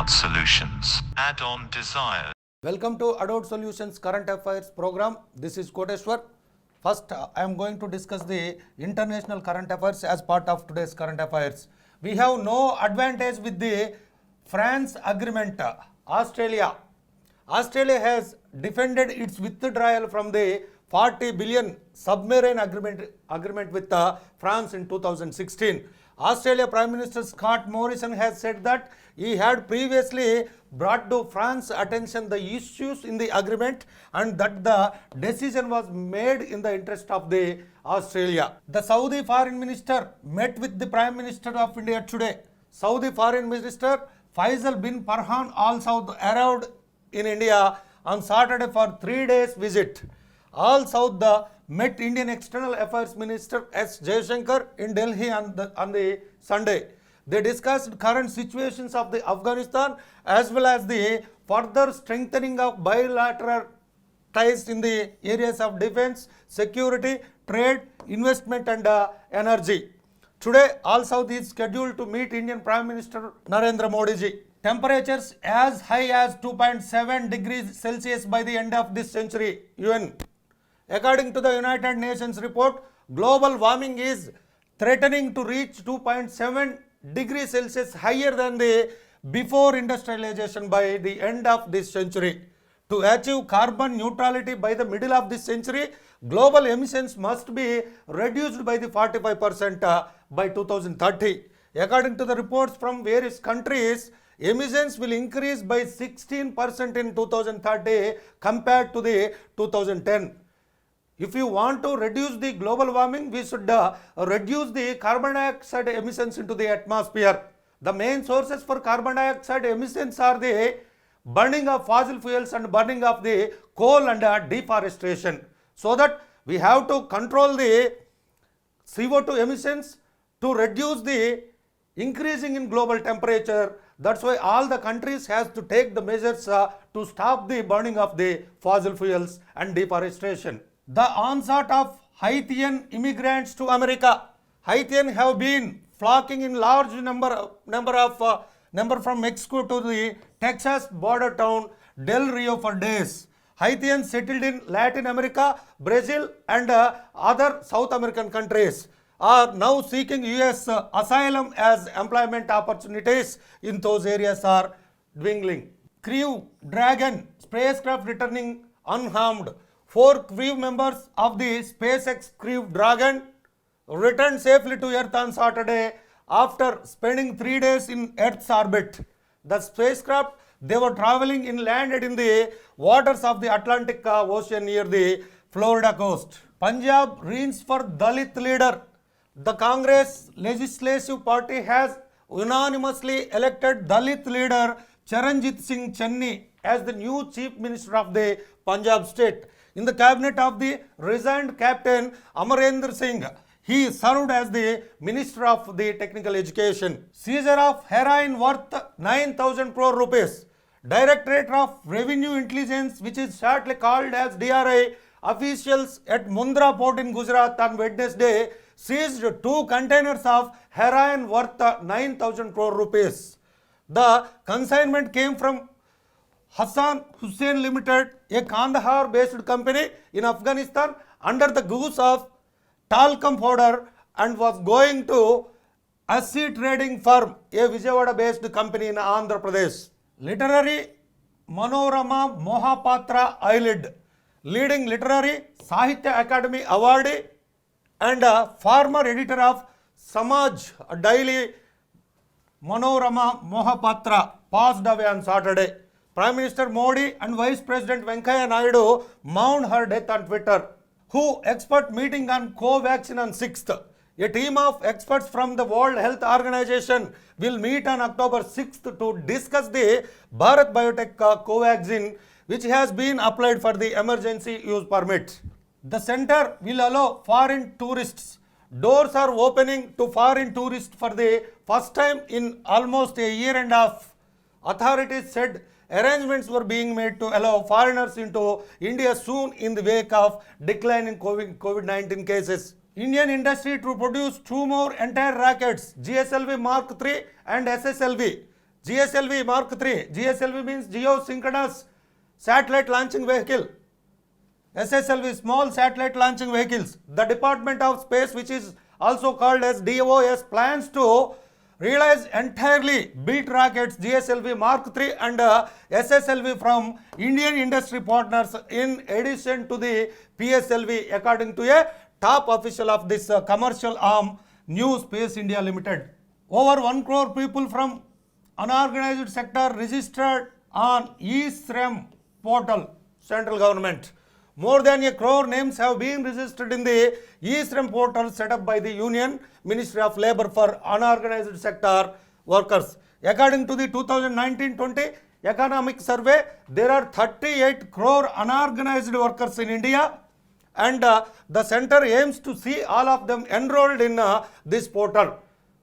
Adult Solutions. Add-on desires. Welcome to Adult Solutions Current Affairs program. This is Koteshwar. First, I am going to discuss the international current affairs as part of today's current affairs. We have no advantage with the France agreement. Australia has defended its withdrawal from the 40 billion submarine agreement with France in 2016. Australia Prime Minister Scott Morrison has said that he had previously brought to France's attention the issues in the agreement and that the decision was made in the interest of the Australia. The Saudi Foreign Minister met with the Prime Minister of India today. Saudi Foreign Minister Faisal bin Farhan Al Saud arrived in India on Saturday for 3 days visit. Al Saud met Indian External Affairs Minister S. Jaishankar in Delhi on the Sunday. They discussed current situations of the Afghanistan as well as the further strengthening of bilateral ties in the areas of defense, security, trade, investment and energy. Today, Al Saud is scheduled to meet Indian Prime Minister Narendra Modi ji. Temperatures as high as 2.7 degrees Celsius by the end of this century, UN. According to the United Nations report, global warming is threatening to reach 2.7 degrees Celsius higher than the before industrialization by the end of this century. To achieve carbon neutrality by the middle of this century, global emissions must be reduced by the 45% by 2030. According to the reports from various countries, emissions will increase by 16% in 2030 compared to the 2010. If you want to reduce the global warming, we should reduce the carbon dioxide emissions into the atmosphere. The main sources for carbon dioxide emissions are the burning of fossil fuels and burning of the coal and deforestation. So that we have to control the CO2 emissions to reduce the increasing in global temperature. That's why all the countries has to take the measures to stop the burning of the fossil fuels and deforestation. The onset of Haitian immigrants to America. Haitians have been flocking in large number from Mexico to the Texas border town Del Rio for days. Haitians settled in Latin America, Brazil and other South American countries are now seeking US asylum as employment opportunities in those areas are dwindling. Crew Dragon spacecraft returning unharmed. 4 crew members of the SpaceX Crew Dragon returned safely to Earth on Saturday after spending 3 days in Earth's orbit. The spacecraft they were traveling in landed in the waters of the Atlantic Ocean near the Florida coast. Punjab reigns for Dalit leader. The Congress Legislative Party has unanimously elected Dalit leader Charanjit Singh Channi as the new Chief Minister of the Punjab state. In the cabinet of the resigned Captain Amarendra Singh, he served as the Minister of the Technical Education. Seizure of heroin worth 9,000 crore rupees. Directorate of Revenue Intelligence, which is shortly called as DRI, officials at Mundra port in Gujarat on Wednesday seized 2 containers of heroin worth 9,000 crore rupees. The consignment came from Hassan Hussain Limited, a Kandahar-based company in Afghanistan under the guise of talcum powder and was going to Assi Trading Firm, a Vijayawada-based company in Andhra Pradesh. Literary Manorama Mohapatra Eyelid, leading literary Sahitya Academy awardee and former editor of Samaj Daily Manorama Mohapatra passed away on Saturday. Prime Minister Modi and Vice President Venkaiah Naidu mourned her death on Twitter. WHO expert meeting on Covaxin on 6th. A team of experts from the World Health Organization will meet on October 6th to discuss the Bharat Biotech Covaxin, which has been applied for the emergency use permit. The center will allow foreign tourists. Doors are opening to foreign tourists for the first time in almost a year and a half. Authorities said arrangements were being made to allow foreigners into India soon in the wake of declining COVID-19 cases. Indian industry to produce 2 more entire rockets, GSLV Mark III and SSLV. GSLV Mark III. GSLV means Geosynchronous Satellite Launching Vehicle. SSLV, Small Satellite Launching Vehicles. The Department of Space, which is also called as DOS, plans to realize entirely built rockets GSLV Mark III and SSLV from Indian industry partners in addition to the PSLV, according to a top official of this commercial arm, New Space India Limited. Over 1 crore people from unorganized sector registered on eSREM portal, central government. More than 1 crore names have been registered in the eSREM portal set up by the Union Ministry of Labour for unorganized sector workers. According to the 2019-20 economic survey, there are 38 crore unorganized workers in India, and the center aims to see all of them enrolled in this portal.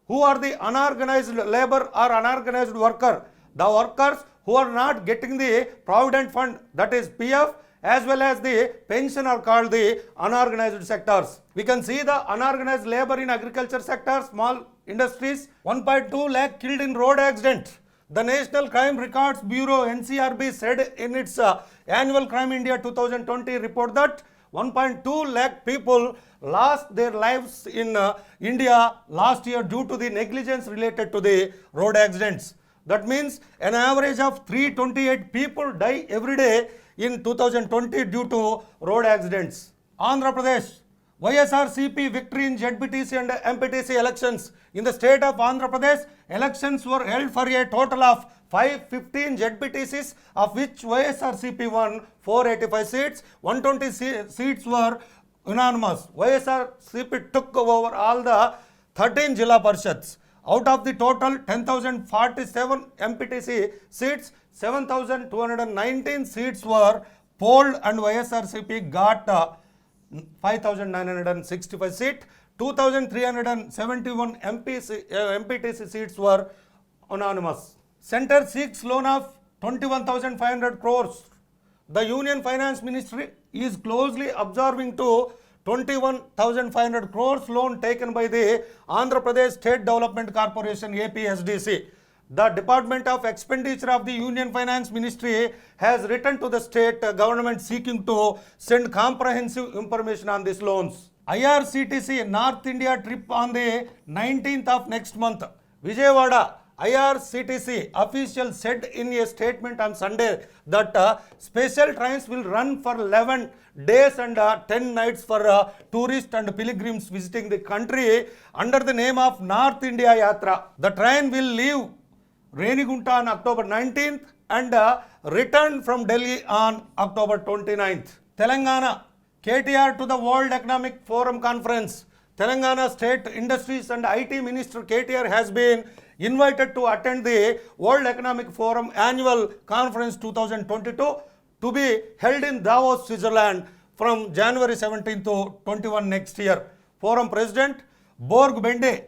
Who are the unorganized labor or unorganized worker? The workers who are not getting the provident fund, that is PF, as well as the pension, are called the unorganized sectors. We can see the unorganized labor in agriculture sector, small industries. 1.2 lakh killed in road accident. The National Crime Records Bureau NCRB said in its annual Crime India 2020 report that 1.2 lakh people lost their lives in India last year due to the negligence related to the road accidents. That means an average of 328 people die every day in 2020 due to road accidents. Andhra Pradesh, YSRCP victory in ZBTC and MPTC elections. In the state of Andhra Pradesh, elections were held for a total of 515 ZBTCs, of which YSRCP won 485 seats. 120 seats were unanimous. YSRCP took over all the 13 Jilla Parishads. Out of the total 10,047 MPTC seats, 7,219 seats were polled and YSRCP got 5,965 seats. 2,371 MPTC seats were unanimous. Center seeks loan of 21,500 crores. The Union Finance Ministry is closely observing to 21,500 crores loan taken by the Andhra Pradesh State Development Corporation APSDC. The Department of Expenditure of the Union Finance Ministry has written to the state government seeking to send comprehensive information on these loans. IRCTC North India trip on the 19th of next month. Vijayawada IRCTC official said in a statement on Sunday that special trains will run for 11 days and 10 nights for tourists and pilgrims visiting the country under the name of North India Yatra. The train will leave Renigunta on October 19th and return from Delhi on October 29th. Telangana, KTR to the World Economic Forum Conference. Telangana State Industries and IT Minister KTR has been invited to attend the World Economic Forum Annual Conference 2022 to be held in Davos, Switzerland from January 17 to 21 next year. Forum President Borg Bende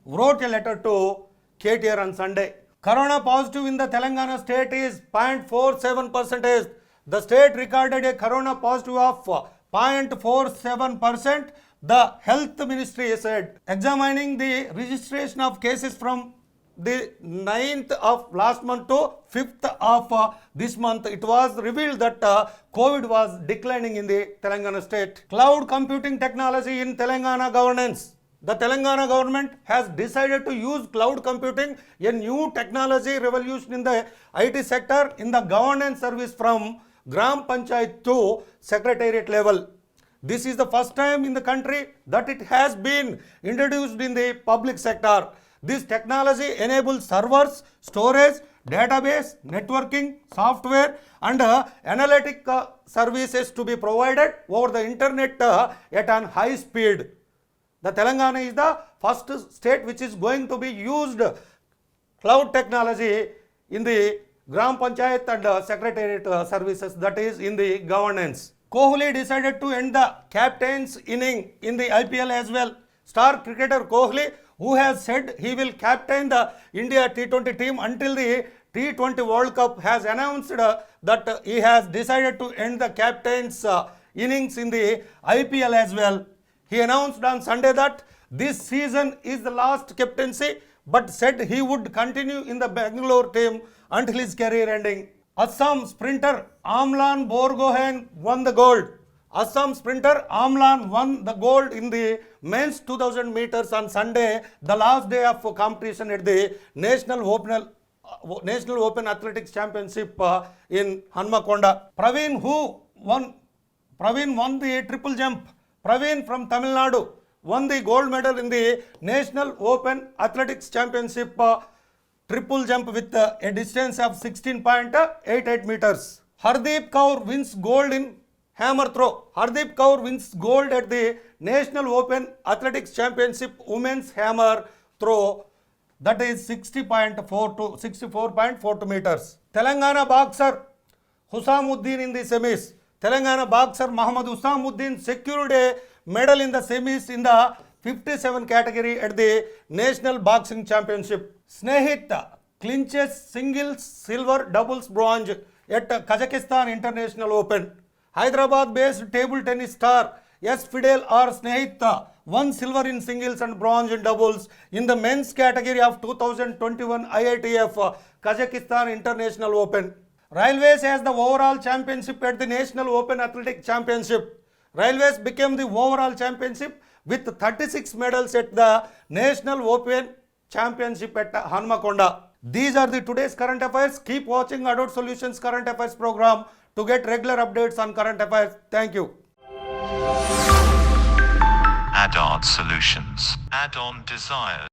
wrote a letter to KTR on Sunday. Corona positive in the Telangana state is 0.47%. The state recorded a corona positive of 0.47%. The Health Ministry said, examining the registration of cases from the 9th of last month to 5th of this month, it was revealed that COVID was declining in the Telangana state. Cloud computing technology in Telangana governance. The Telangana government has decided to use cloud computing, a new technology revolution in the IT sector, in the governance service from Gram Panchayat to Secretariat level. This is the first time in the country that it has been introduced in the public sector. This technology enables servers, storage, database, networking, software and analytic services to be provided over the internet at an high speed. The Telangana is the first state which is going to be used cloud technology in the Gram Panchayat and Secretariat services, that is in the governance. Kohli decided to end the captain's inning in the IPL as well. Star cricketer Kohli, who has said he will captain the India T20 team until the T20 World Cup, has announced that he has decided to end the captain's innings in the IPL as well. He announced on Sunday that this season is the last captaincy but said he would continue in the Bangalore team until his career ending. Assam sprinter Amlan Borgohain won the gold. Assam sprinter Amlan won the gold in the men's 2000 meters on Sunday, the last day of competition at the National Open Athletics Championship in Hanmakonda. Praveen won the triple jump. Praveen from Tamil Nadu won the gold medal in the National Open Athletics Championship triple jump with a distance of 16.88 meters. Hardeep Kaur wins gold in hammer throw. Hardeep Kaur wins gold at the National Open Athletics Championship women's hammer throw, that is 64.42 meters. Telangana boxer Husamuddin in the semis. Telangana boxer Muhammad Husamuddin secured a medal in the semis in the 57 category at the National Boxing Championship. Snehit clinches singles, silver, doubles, bronze at Kazakhstan International Open. Hyderabad-based table tennis star S. Fidel R. Snehit won silver in singles and bronze in doubles in the men's category of 2021 IITF Kazakhstan International Open. Railways has the overall championship at the National Open Athletic Championship. Railways became the overall championship with 36 medals at the National Open Championship at Hanmakonda. These are the today's current affairs. Keep watching Adult Solutions Current Affairs program to get regular updates on current affairs. Thank you. Adult Solutions. Add-on Desires.